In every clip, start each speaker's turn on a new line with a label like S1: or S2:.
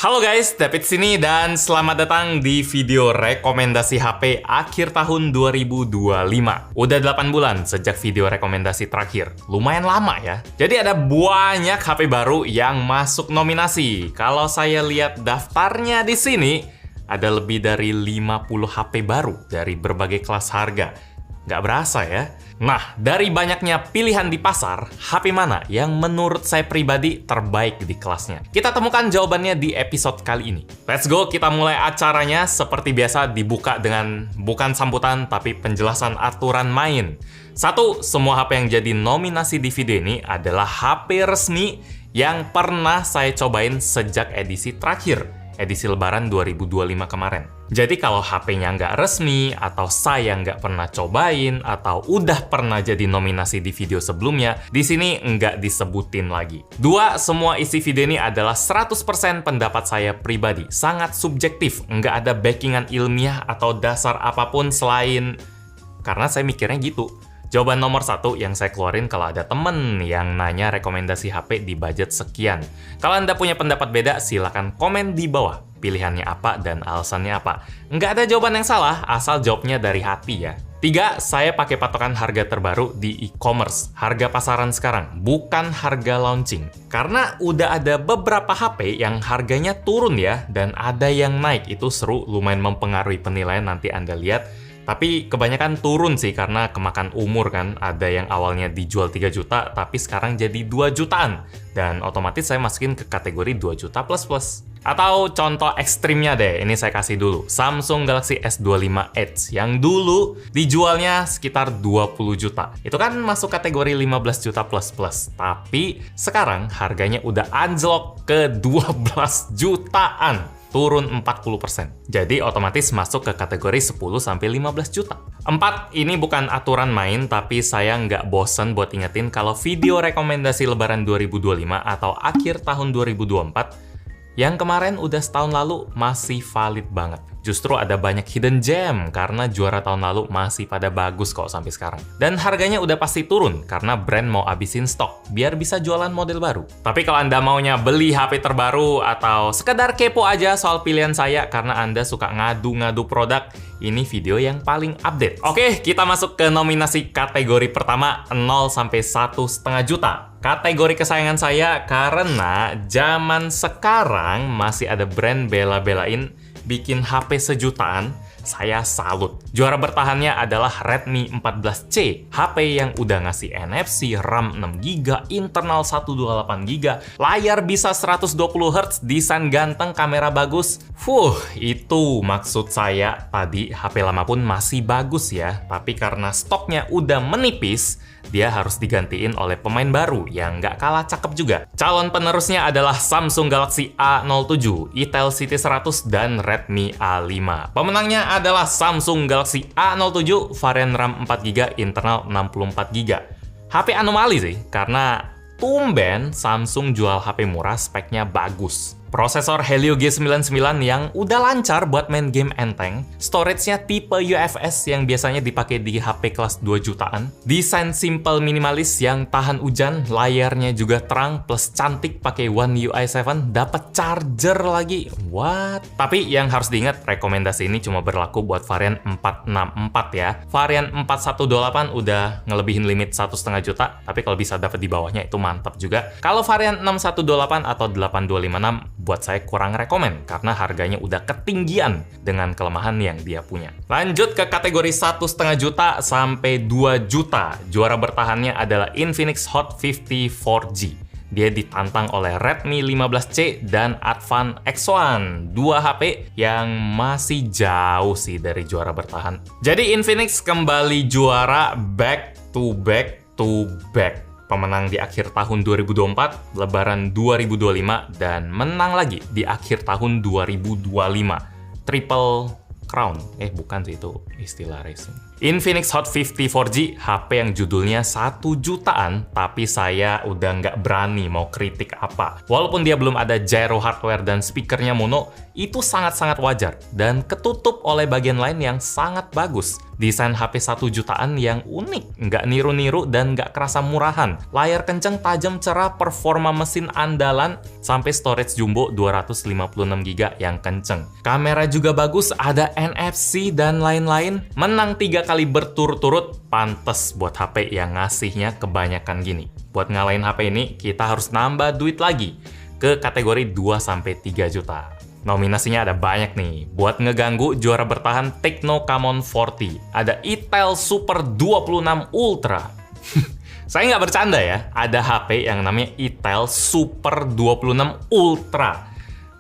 S1: Halo guys, David sini dan selamat datang di video rekomendasi HP akhir tahun 2025. Udah 8 bulan sejak video rekomendasi terakhir. Lumayan lama ya. Jadi ada banyak HP baru yang masuk nominasi. Kalau saya lihat daftarnya di sini, ada lebih dari 50 HP baru dari berbagai kelas harga. Nggak berasa ya? Nah, dari banyaknya pilihan di pasar, HP mana yang menurut saya pribadi terbaik di kelasnya? Kita temukan jawabannya di episode kali ini. Let's go, kita mulai acaranya. Seperti biasa dibuka dengan bukan sambutan, tapi penjelasan aturan main. 1. Semua HP yang jadi nominasi di video ini adalah HP resmi yang pernah saya cobain sejak edisi terakhir, edisi Lebaran 2025 kemarin. Jadi kalau HP-nya nggak resmi, atau saya nggak pernah cobain, atau udah pernah jadi nominasi di video sebelumnya, di sini nggak disebutin lagi. 2. Semua isi video ini adalah 100% pendapat saya pribadi. Sangat subjektif, nggak ada backingan ilmiah atau dasar apapun selain karena saya mikirnya gitu. Jawaban nomor 1 yang saya keluarin kalau ada temen yang nanya rekomendasi HP di budget sekian. Kalau Anda punya pendapat beda, silakan komen di bawah. Pilihannya apa dan alasannya apa. Nggak ada jawaban yang salah, asal jawabnya dari hati ya. 3. Saya pakai patokan harga terbaru di e-commerce. Harga pasaran sekarang, bukan harga launching. Karena udah ada beberapa HP yang harganya turun ya, dan ada yang naik. Itu seru, lumayan mempengaruhi penilaian, nanti Anda lihat. Tapi kebanyakan turun sih karena kemakan umur kan. Ada yang awalnya dijual 3 juta tapi sekarang jadi 2 jutaan. Dan otomatis saya masukin ke kategori 2 juta plus-plus. Atau contoh ekstrimnya deh, ini saya kasih dulu. Samsung Galaxy S25 Edge yang dulu dijualnya sekitar 20 juta. Itu kan masuk kategori 15 juta plus-plus. Tapi sekarang harganya udah anjlok ke 12 jutaan. Turun 40%. Jadi otomatis masuk ke kategori 10-15 juta. 4. Ini bukan aturan main, tapi saya nggak bosen buat ingetin kalau video rekomendasi Lebaran 2025 atau akhir tahun 2024 yang kemarin udah setahun lalu masih valid banget. Justru ada banyak hidden gem karena juara tahun lalu masih pada bagus kok sampai sekarang. Dan harganya udah pasti turun karena brand mau abisin stok biar bisa jualan model baru. Tapi kalau Anda maunya beli HP terbaru atau sekedar kepo aja soal pilihan saya karena Anda suka ngadu-ngadu produk, ini video yang paling update. Oke, kita masuk ke nominasi kategori pertama 0-1,5 juta. Kategori kesayangan saya karena zaman sekarang masih ada brand bela-belain bikin HP sejutaan, saya salut. Juara bertahannya adalah Redmi 14C. HP yang udah ngasih NFC, RAM 6GB, internal 128GB, layar bisa 120Hz, desain ganteng, kamera bagus. Itu maksud saya tadi, HP lama pun masih bagus ya. Tapi karena stoknya udah menipis, dia harus digantiin oleh pemain baru yang nggak kalah cakep juga. Calon penerusnya adalah Samsung Galaxy A07, Itel City 100, dan Redmi A5. Pemenangnya adalah Samsung Galaxy A07, varian RAM 4GB, internal 64GB. HP anomali sih, karena tumben Samsung jual HP murah speknya bagus. Prosesor Helio G99 yang udah lancar buat main game enteng. Storage-nya tipe UFS yang biasanya dipakai di HP kelas 2 jutaan. Desain simple minimalis yang tahan hujan, layarnya juga terang plus cantik pakai One UI 7, dapat charger lagi. What? Tapi yang harus diingat, rekomendasi ini cuma berlaku buat varian 464 ya. Varian 4128 udah ngelebihin limit 1,5 juta, tapi kalau bisa dapat di bawahnya itu mantap juga. Kalau varian 6128 atau 8256 buat saya kurang rekomen karena harganya udah ketinggian dengan kelemahan yang dia punya. Lanjut ke kategori 1,5 juta sampai 2 juta. Juara bertahannya adalah Infinix Hot 50 4G. Dia ditantang oleh Redmi 15C dan Advan X1. 2 HP yang masih jauh sih dari juara bertahan. Jadi Infinix kembali juara back to back. Pemenang di akhir tahun 2024, Lebaran 2025, dan menang lagi di akhir tahun 2025. Triple Crown. Bukan sih, itu istilah racing. Infinix Hot 50 4G, HP yang judulnya 1 jutaan, tapi saya udah nggak berani mau kritik apa. Walaupun dia belum ada gyro hardware dan speakernya mono, itu sangat-sangat wajar dan ketutup oleh bagian lain yang sangat bagus. Desain HP 1 jutaan yang unik, nggak niru-niru dan nggak kerasa murahan. Layar kenceng, tajam, cerah, performa mesin andalan, sampai storage jumbo 256GB yang kenceng. Kamera juga bagus, ada NFC dan lain-lain. Menang 3 kali berturut-turut, pantes buat HP yang ngasihnya kebanyakan gini. Buat ngalahin HP ini, kita harus nambah duit lagi ke kategori 2-3 juta. Nominasinya ada banyak nih. Buat ngeganggu, juara bertahan Tecno Camon 40. Ada Itel Super 26 Ultra. Saya nggak bercanda ya, ada HP yang namanya Itel Super 26 Ultra.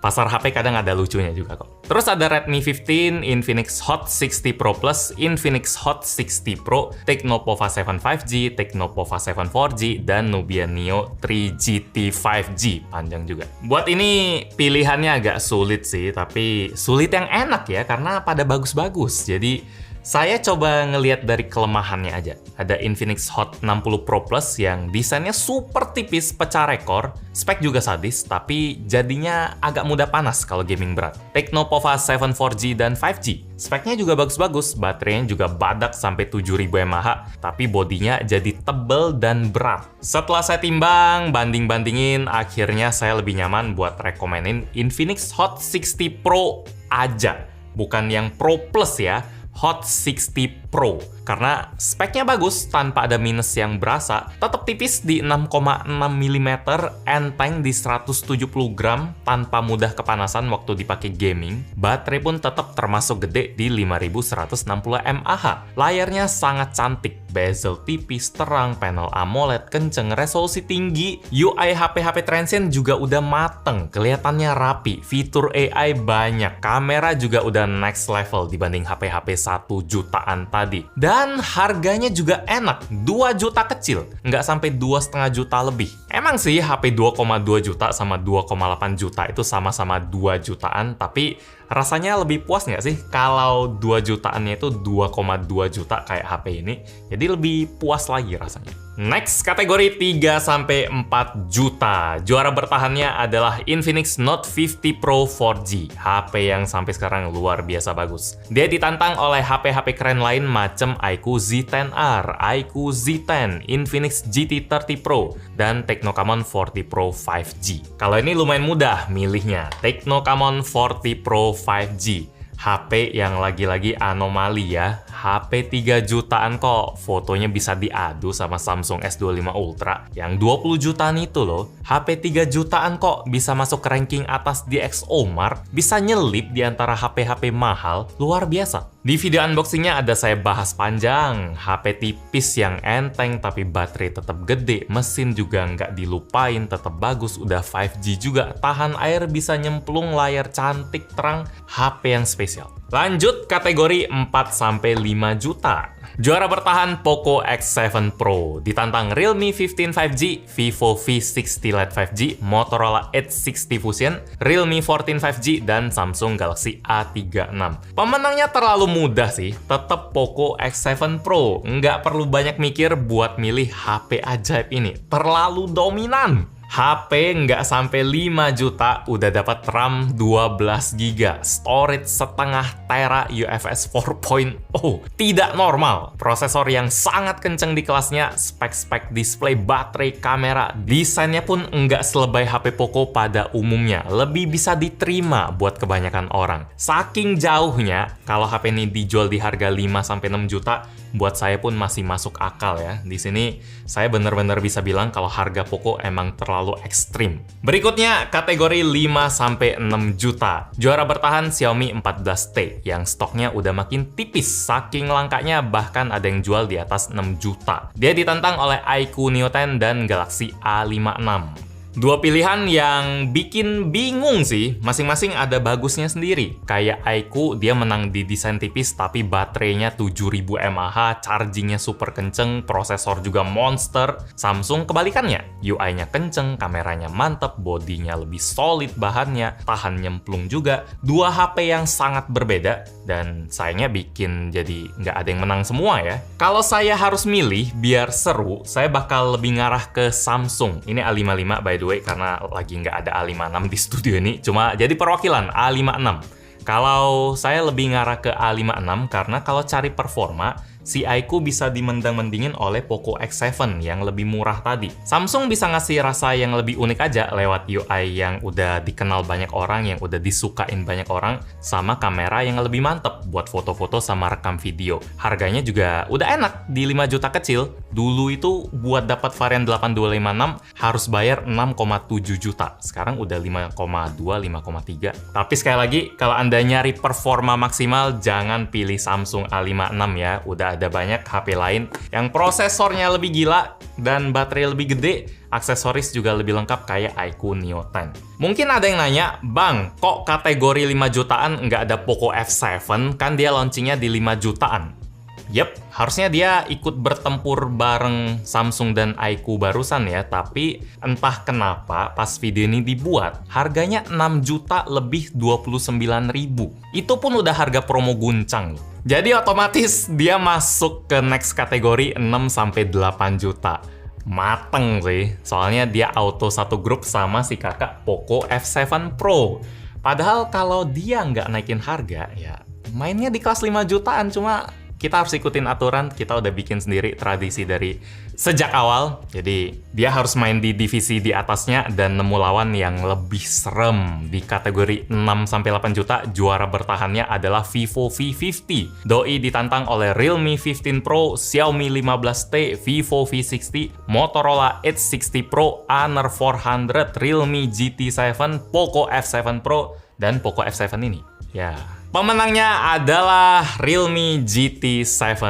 S1: Pasar HP kadang ada lucunya juga kok. Terus ada Redmi 15, Infinix Hot 60 Pro Plus, Infinix Hot 60 Pro, Tecno Pova 7 5G, Tecno Pova 7 4G, dan Nubia Neo 3 GT 5G. Panjang juga. Buat ini pilihannya agak sulit sih, tapi sulit yang enak ya, karena pada bagus-bagus. Jadi saya coba ngelihat dari kelemahannya aja. Ada Infinix Hot 60 Pro Plus yang desainnya super tipis, pecah rekor, spek juga sadis, tapi jadinya agak mudah panas kalau gaming berat. Tecno Pova 7 4G dan 5G, speknya juga bagus-bagus, baterainya juga badak sampai 7000 mAh, tapi bodinya jadi tebel dan berat. Setelah saya timbang, banding-bandingin, akhirnya saya lebih nyaman buat rekomenin Infinix Hot 60 Pro aja, bukan yang Pro Plus ya. Hot 60 Pro, karena speknya bagus tanpa ada minus yang berasa, tetap tipis di 6,6 mm, enteng di 170 gram tanpa mudah kepanasan waktu dipakai gaming. Baterai pun tetap termasuk gede di 5160 mAh. Layarnya sangat cantik, bezel tipis, terang, panel AMOLED kenceng, resolusi tinggi. UI HP-HP transient juga udah mateng, kelihatannya rapi, fitur AI banyak, kamera juga udah next level dibanding HP-HP 1 jutaan tadi. Dan harganya juga enak, 2 juta kecil, nggak sampai 2,5 juta lebih. Emang sih HP 2,2 juta sama 2,8 juta itu sama-sama 2 jutaan, tapi rasanya lebih puas nggak sih kalau 2 jutaannya itu 2,2 juta kayak HP ini? Jadi lebih puas lagi rasanya. Next, kategori 3-4 juta. Juara bertahannya adalah Infinix Note 50 Pro 4G. HP yang sampai sekarang luar biasa bagus. Dia ditantang oleh HP-HP keren lain macam iQOO Z10R, iQOO Z10, Infinix GT30 Pro, dan Tecno Camon 40 Pro 5G. Kalau ini lumayan mudah milihnya, Tecno Camon 40 Pro 5G. HP yang lagi-lagi anomali ya. HP 3 jutaan kok, fotonya bisa diadu sama Samsung S25 Ultra yang 20 jutaan itu loh. HP 3 jutaan kok bisa masuk ranking atas di DxOMark, bisa nyelip di antara HP-HP mahal, luar biasa. Di video unboxingnya ada saya bahas panjang, HP tipis yang enteng tapi baterai tetap gede, mesin juga nggak dilupain, tetap bagus, udah 5G juga, tahan air, bisa nyemplung, layar cantik, terang, HP yang spesial. Lanjut kategori 4-5 juta. Juara bertahan Poco X7 Pro, ditantang Realme 15 5G, Vivo V60 Lite 5G, Motorola Edge 60 Fusion, Realme 14 5G, dan Samsung Galaxy A36. Pemenangnya terlalu mudah sih, tetap Poco X7 Pro. Nggak perlu banyak mikir buat milih HP ajaib ini, terlalu dominan. HP nggak sampai 5 juta udah dapat RAM 12GB, storage setengah tera UFS 4.0. Tidak normal. Prosesor yang sangat kenceng di kelasnya, spek-spek display, baterai, kamera, desainnya pun nggak selebay HP Poco pada umumnya. Lebih bisa diterima buat kebanyakan orang. Saking jauhnya, kalau HP ini dijual di harga 5-6 juta, buat saya pun masih masuk akal ya. Di sini saya bener-bener bisa bilang kalau harga Poco emang terlalu ekstrim. Berikutnya kategori 5-6 juta. Juara bertahan Xiaomi 14T yang stoknya udah makin tipis, saking langkanya bahkan ada yang jual di atas 6 juta. Dia ditantang oleh iQOO Neo 10 dan Galaxy A56. Dua pilihan yang bikin bingung sih, masing-masing ada bagusnya sendiri. Kayak iQOO, dia menang di desain tipis tapi baterainya 7000 mAh, chargingnya super kenceng, prosesor juga monster. Samsung kebalikannya, UI-nya kenceng, kameranya mantep, bodinya lebih solid bahannya, tahan nyemplung juga. Dua HP yang sangat berbeda, dan sayangnya bikin jadi nggak ada yang menang semua ya. Kalau saya harus milih, biar seru, saya bakal lebih ngarah ke Samsung. Ini A55 by the way, karena lagi nggak ada A56 di studio ini, cuma jadi perwakilan A56. Kalau saya lebih ngarah ke A56 karena kalau cari performa, si iQOO bisa dimendang-mendingin oleh Poco X7 yang lebih murah tadi. Samsung bisa ngasih rasa yang lebih unik aja lewat UI yang udah dikenal banyak orang, yang udah disukain banyak orang, sama kamera yang lebih mantep buat foto-foto sama rekam video. Harganya juga udah enak di 5 juta kecil. Dulu itu buat dapat varian 8256 harus bayar 6,7 juta. Sekarang udah 5,2, 5,3. Tapi sekali lagi, kalau Anda nyari performa maksimal, jangan pilih Samsung A56 ya. Udah ada banyak HP lain yang prosesornya lebih gila dan baterai lebih gede, aksesoris juga lebih lengkap kayak iQOO Neo 10. Mungkin ada yang nanya, Bang, kok kategori 5 jutaan nggak ada Poco F7? Kan dia launchingnya di 5 jutaan. Yep, harusnya dia ikut bertempur bareng Samsung dan iQOO barusan ya, tapi entah kenapa pas video ini dibuat, harganya 6 juta lebih 29.000. Itu pun udah harga promo guncang. Jadi otomatis dia masuk ke next kategori 6-8 juta. Mateng sih, soalnya dia auto satu grup sama si kakak Poco F7 Pro. Padahal kalau dia nggak naikin harga, ya mainnya di kelas 5 jutaan, cuma kita harus ikutin aturan, kita udah bikin sendiri tradisi dari sejak awal. Jadi dia harus main di divisi di atasnya dan nemu lawan yang lebih serem. Di kategori 6-8 juta, juara bertahannya adalah Vivo V50. Doi ditantang oleh Realme 15 Pro, Xiaomi 15T, Vivo V60, Motorola Edge 60 Pro, Honor 400, Realme GT7, Poco F7 Pro, dan Poco F7 ini. Ya, pemenangnya adalah Realme GT7.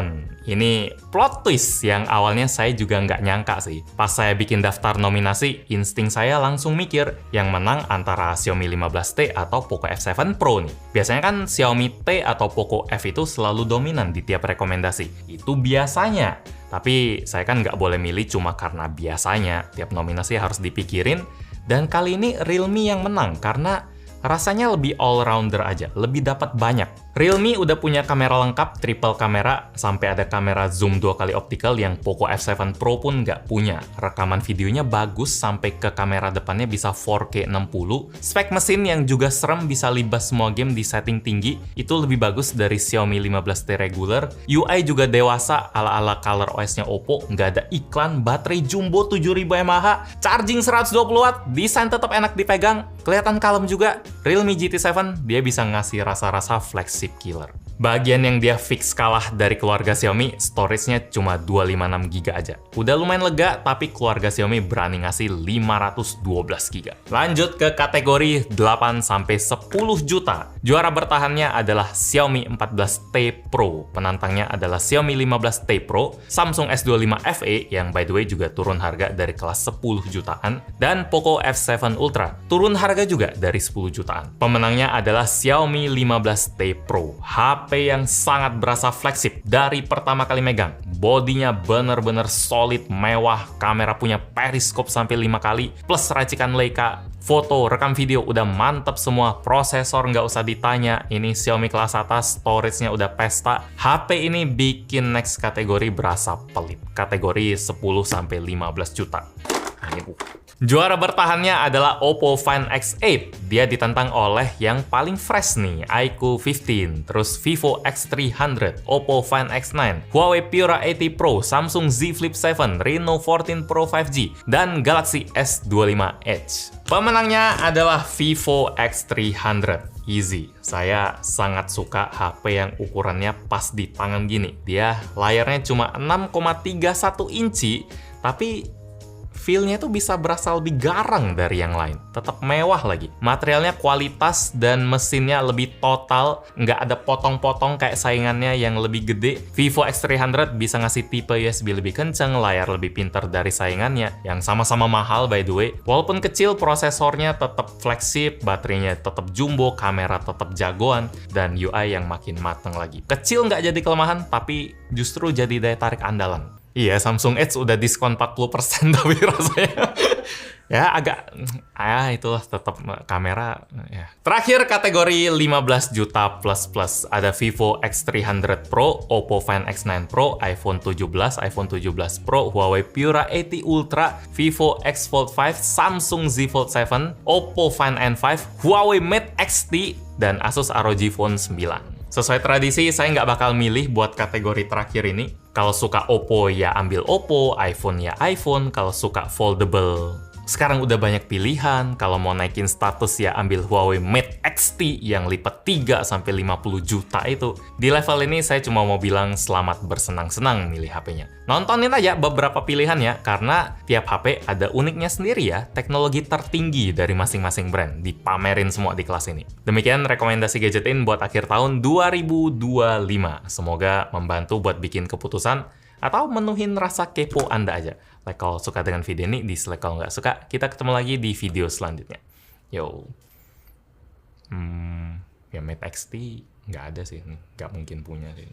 S1: Ini plot twist yang awalnya saya juga nggak nyangka sih. Pas saya bikin daftar nominasi, insting saya langsung mikir yang menang antara Xiaomi 15T atau Poco F7 Pro nih. Biasanya kan Xiaomi T atau Poco F itu selalu dominan di tiap rekomendasi. Itu biasanya. Tapi saya kan nggak boleh milih cuma karena biasanya. Tiap nominasi harus dipikirin. Dan kali ini Realme yang menang karena rasanya lebih all-rounder aja, lebih dapat banyak. Realme udah punya kamera lengkap, triple kamera, sampai ada kamera zoom 2 kali optical yang Poco F7 Pro pun nggak punya. Rekaman videonya bagus, sampai ke kamera depannya bisa 4K 60. Spek mesin yang juga serem, bisa libas semua game di setting tinggi, itu lebih bagus dari Xiaomi 15T regular. UI juga dewasa, ala-ala color OS-nya Oppo, nggak ada iklan, baterai jumbo 7000 mAh, charging 120 watt, desain tetap enak dipegang, kelihatan kalem juga. Realme GT7, dia bisa ngasih rasa-rasa flagship killer. Bagian yang dia fix kalah dari keluarga Xiaomi, storage-nya cuma 256GB aja. Udah lumayan lega, tapi keluarga Xiaomi berani ngasih 512GB. Lanjut ke kategori 8-10 juta. Juara bertahannya adalah Xiaomi 14T Pro. Penantangnya adalah Xiaomi 15T Pro, Samsung S25 FE yang by the way juga turun harga dari kelas 10 jutaan, dan Poco F7 Ultra. Turun harga juga dari 10 jutaan. Pemenangnya adalah Xiaomi 15T Pro. HP yang sangat berasa flagship dari pertama kali megang. Bodinya bener-bener solid, mewah, kamera punya periskop sampai 5 kali, plus racikan Leica. Foto, rekam video udah mantep semua, prosesor nggak usah ditanya, ini Xiaomi kelas atas, storage-nya udah pesta. HP ini bikin next kategori berasa pelit, kategori 10-15 juta. Juara bertahannya adalah Oppo Find X8. Dia ditantang oleh yang paling fresh nih, iQOO 15, terus Vivo X300, Oppo Find X9, Huawei Pura 80 Pro, Samsung Z Flip 7, Reno 14 Pro 5G, dan Galaxy S25 Edge. Pemenangnya adalah Vivo X300. Easy. Saya sangat suka HP yang ukurannya pas di tangan gini. Dia layarnya cuma 6,31 inci, tapi feel-nya tuh bisa berasa lebih garang dari yang lain. Tetap mewah lagi. Materialnya kualitas dan mesinnya lebih total, nggak ada potong-potong kayak saingannya yang lebih gede. Vivo X300 bisa ngasih tipe USB lebih kenceng, layar lebih pintar dari saingannya, yang sama-sama mahal by the way. Walaupun kecil, prosesornya tetap flagship, baterainya tetap jumbo, kamera tetap jagoan, dan UI yang makin mateng lagi. Kecil nggak jadi kelemahan, tapi justru jadi daya tarik andalan. Iya, Samsung Edge udah diskon 40% tapi rasanya ya agak itulah tetap kamera ya. Terakhir kategori 15 juta plus ada Vivo X300 Pro, Oppo Find X9 Pro, iPhone 17, iPhone 17 Pro, Huawei Pura 80 Ultra, Vivo X Fold 5, Samsung Z Fold 7, Oppo Find N5, Huawei Mate XT, dan Asus ROG Phone 9. Sesuai tradisi, saya nggak bakal milih buat kategori terakhir ini. Kalau suka Oppo ya ambil Oppo, iPhone ya iPhone, kalau suka foldable sekarang udah banyak pilihan. Kalau mau naikin status ya ambil Huawei Mate XT yang lipat 3-50 juta itu. Di level ini saya cuma mau bilang selamat bersenang-senang milih HP-nya. Nontonin aja beberapa pilihan ya, karena tiap HP ada uniknya sendiri ya. Teknologi tertinggi dari masing-masing brand dipamerin semua di kelas ini. Demikian rekomendasi gadgetin buat akhir tahun 2025. Semoga membantu buat bikin keputusan atau menuhin rasa kepo Anda aja. Like kalau suka dengan video ini, dislike kalau nggak suka. Kita ketemu lagi di video selanjutnya. Yo. Ya Mate XT nggak ada sih. Nggak mungkin punya sih.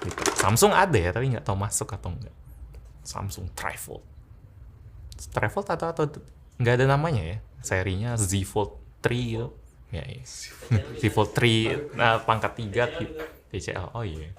S1: Gitu. Samsung ada ya, tapi nggak tahu masuk atau nggak. Samsung Trifold. Trifold atau nggak ada namanya ya. Serinya Z Fold 3 gitu. Ya, Z Fold 3 pangkat 3 TCL. Oh iya.